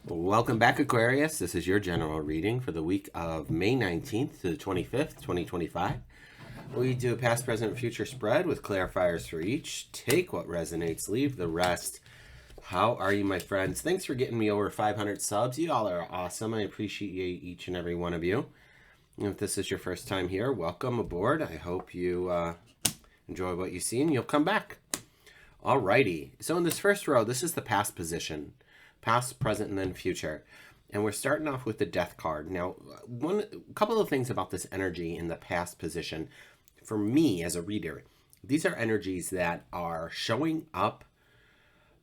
Welcome back, Aquarius. This is your general reading for the week of May 19th to the 25th, 2025. We do a past, present, future spread with clarifiers for each. Take what resonates, leave the rest. How are you, my friends? Thanks for getting me over 500 subs. You all are awesome. I appreciate each and every one of you. And if this is your first time here, welcome aboard. I hope you enjoy what you see and you'll come back. Alrighty. So in this first row, this is the past position. Past, present, and then future. And we're starting off with the death card. Now, a couple of things about this energy in the past position. For me as a reader, these are energies that are showing up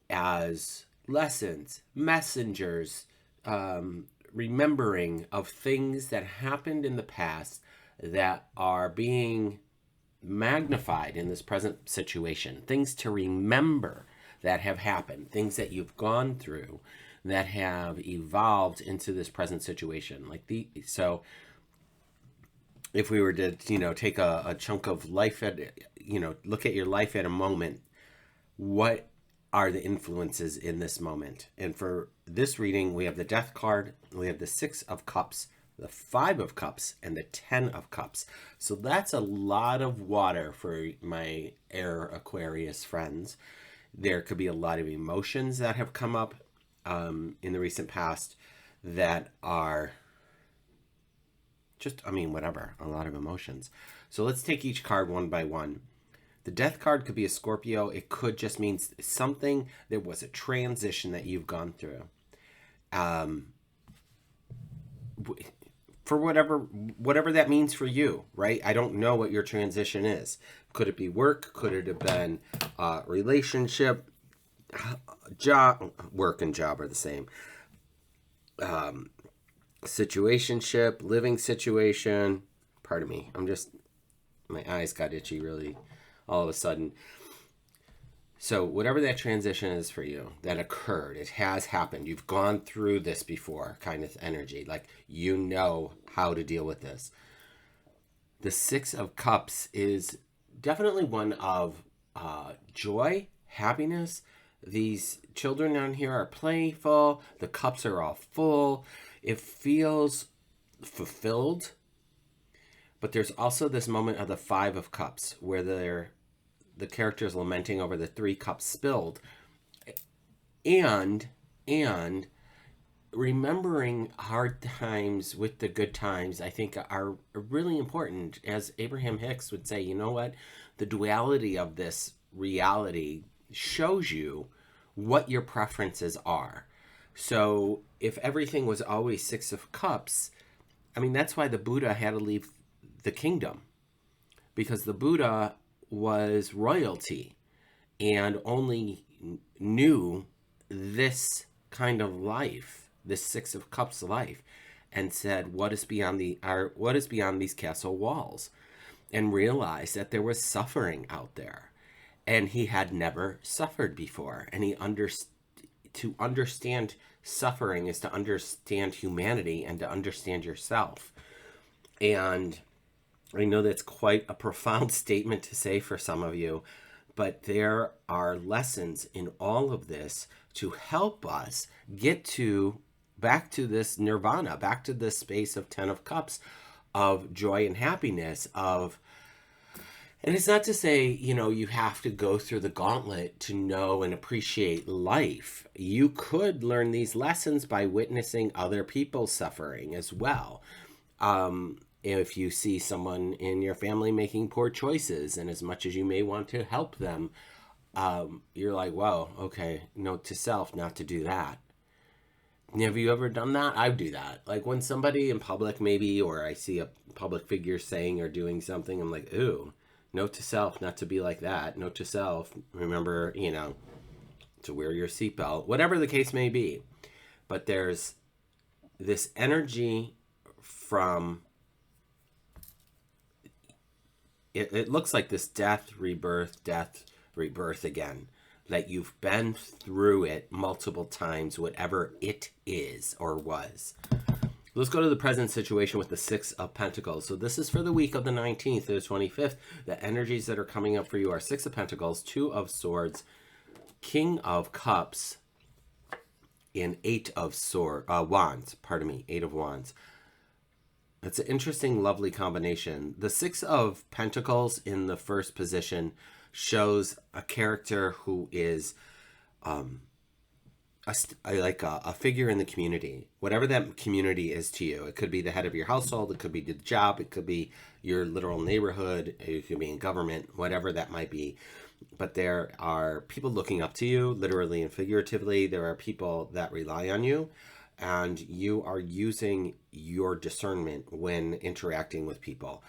as lessons, messengers, remembering of things that happened in the past that are being magnified in this present situation. Things to remember that have happened, things that you've gone through that have evolved into this present situation. So if we were to, take a chunk of life look at your life at a moment, what are the influences in this moment? And for this reading, we have the Death card, we have the 6 of Cups, the 5 of Cups, and the 10 of Cups. So that's a lot of water for my air Aquarius friends. There could be a lot of emotions that have come up in the recent past that are just, whatever, a lot of emotions. So let's take each card one by one. The Death card could be a Scorpio. It could just mean something, there was a transition that you've gone through. For whatever that means for you, right? I don't know what your transition is. Could it be work? Could it have been relationship? Job? Work and job are the same. Situationship, living situation. Pardon me. My eyes got itchy really all of a sudden. So whatever that transition is for you that occurred, it has happened. You've gone through this before, kind of energy. Like, you know how to deal with this. The 6 of Cups is definitely one of joy, happiness. These children down here are playful. The cups are all full. It feels fulfilled. But there's also this moment of the 5 of Cups where the character is lamenting over the 3 cups spilled. And remembering hard times with the good times, I think, are really important. As Abraham Hicks would say, you know what? The duality of this reality shows you what your preferences are. So if everything was always 6 of Cups, that's why the Buddha had to leave the kingdom. Because the Buddha was royalty and only knew this kind of life, this 6 of Cups life, and said, what is beyond these castle walls? And realized that there was suffering out there. And he had never suffered before. And to understand suffering is to understand humanity and to understand yourself. And I know that's quite a profound statement to say for some of you, but there are lessons in all of this to help us get back to this nirvana, back to this space of 10 of Cups, of joy and happiness, and it's not to say, you have to go through the gauntlet to know and appreciate life. You could learn these lessons by witnessing other people's suffering as well. If you see someone in your family making poor choices, and as much as you may want to help them, you're like, whoa, okay, note to self not to do that. Have you ever done that? I do that. Like when somebody in public maybe, or I see a public figure saying or doing something, I'm like, ooh, note to self not to be like that. Note to self, remember, to wear your seatbelt, whatever the case may be. But there's this energy from, it looks like this death, rebirth again. That you've been through it multiple times, whatever it is or was. Let's go to the present situation with the 6 of Pentacles. So this is for the week of the 19th to the 25th. The energies that are coming up for you are 6 of Pentacles, 2 of Swords, King of Cups, and Wands, pardon me, Eight of Wands. It's an interesting, lovely combination. The Six of Pentacles in the first position shows a character who is a figure in the community, whatever that community is to you. It could be the head of your household, it could be the job, it could be your literal neighborhood, it could be in government, whatever that might be. But there are people looking up to you, literally and figuratively. There are people that rely on you, and you are using your discernment when interacting with people.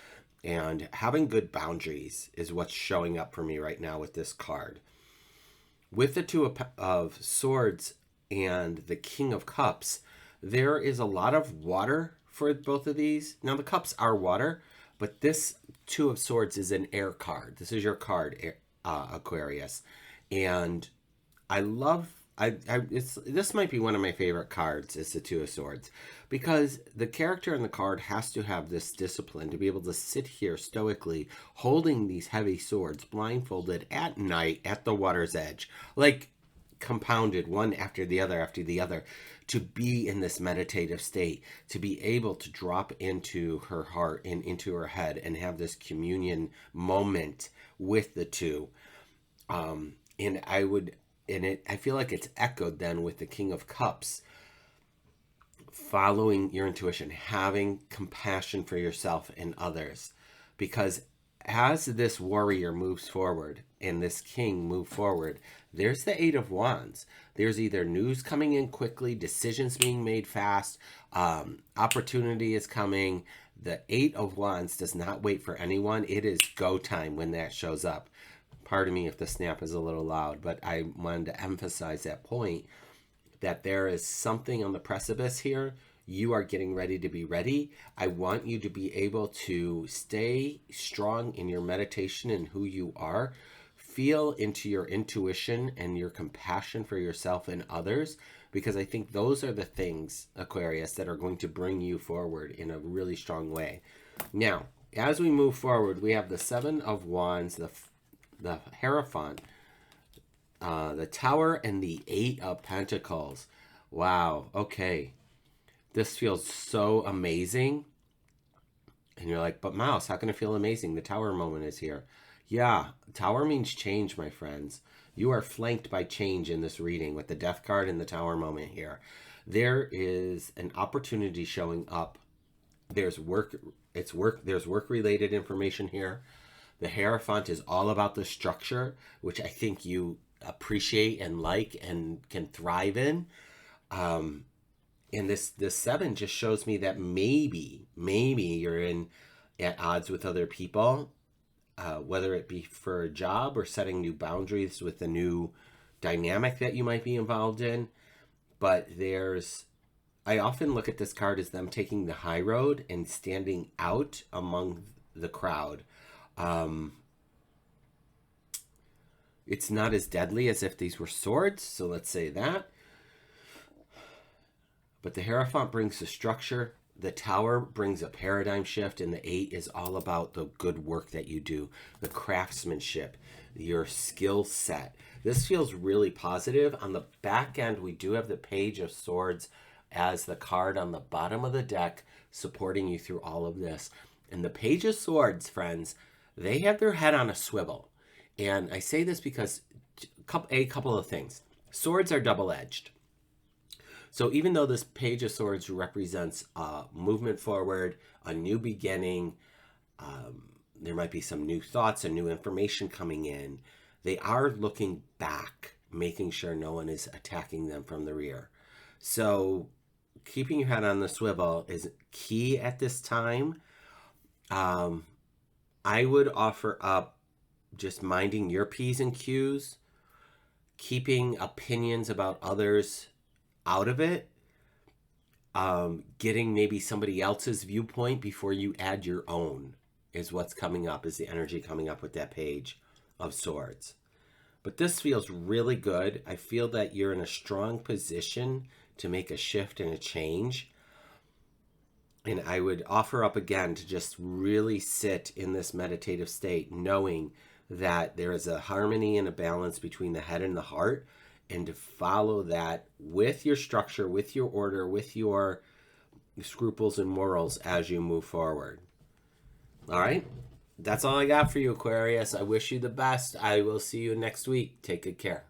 And having good boundaries is what's showing up for me right now with this card. With the Two of Swords and the King of Cups, there is a lot of water for both of these. Now, the cups are water, but this Two of Swords is an air card. This is your card, Aquarius. And I love, this might be one of my favorite cards, is the Two of Swords, because the character in the card has to have this discipline to be able to sit here stoically holding these heavy swords blindfolded at night at the water's edge, like compounded one after the other, to be in this meditative state, to be able to drop into her heart and into her head and have this communion moment with the two. I feel like it's echoed then with the King of Cups, following your intuition, having compassion for yourself and others. Because as this warrior moves forward and this king move forward, there's the Eight of Wands. There's either news coming in quickly, decisions being made fast, opportunity is coming. The Eight of Wands does not wait for anyone. It is go time when that shows up. Pardon me if the snap is a little loud, but I wanted to emphasize that point, that there is something on the precipice here. You are getting ready to be ready. I want you to be able to stay strong in your meditation and who you are. Feel into your intuition and your compassion for yourself and others, because I think those are the things, Aquarius, that are going to bring you forward in a really strong way. Now, as we move forward, we have the Seven of Wands, the Hierophant, the Tower, and the Eight of Pentacles. Wow, okay. This feels so amazing. And you're like, but Mouse, how can it feel amazing? The Tower moment is here. Yeah, Tower means change, my friends. You are flanked by change in this reading with the Death card and the Tower moment here. There is an opportunity showing up. There's work-related information here. The Hierophant is all about the structure, which I think you appreciate and like and can thrive in. And this seven just shows me that maybe you're at odds with other people, whether it be for a job or setting new boundaries with a new dynamic that you might be involved in. But I often look at this card as them taking the high road and standing out among the crowd. It's not as deadly as if these were swords, so let's say that. But the Hierophant brings the structure, the Tower brings a paradigm shift, and the Eight is all about the good work that you do, the craftsmanship, your skill set. This feels really positive. On the back end, we do have the Page of Swords as the card on the bottom of the deck, supporting you through all of this. And the Page of Swords, friends, they have their head on a swivel. And I say this because a couple of things. Swords are double-edged. So even though this Page of Swords represents movement forward, a new beginning, there might be some new thoughts and new information coming in, they are looking back, making sure no one is attacking them from the rear. So keeping your head on the swivel is key at this time. I would offer up just minding your P's and Q's, keeping opinions about others out of it, getting maybe somebody else's viewpoint before you add your own is what's coming up, is the energy coming up with that Page of Swords. But this feels really good. I feel that you're in a strong position to make a shift and a change. And I would offer up again to just really sit in this meditative state, knowing that there is a harmony and a balance between the head and the heart, and to follow that with your structure, with your order, with your scruples and morals as you move forward. All right? That's all I got for you, Aquarius. I wish you the best. I will see you next week. Take good care.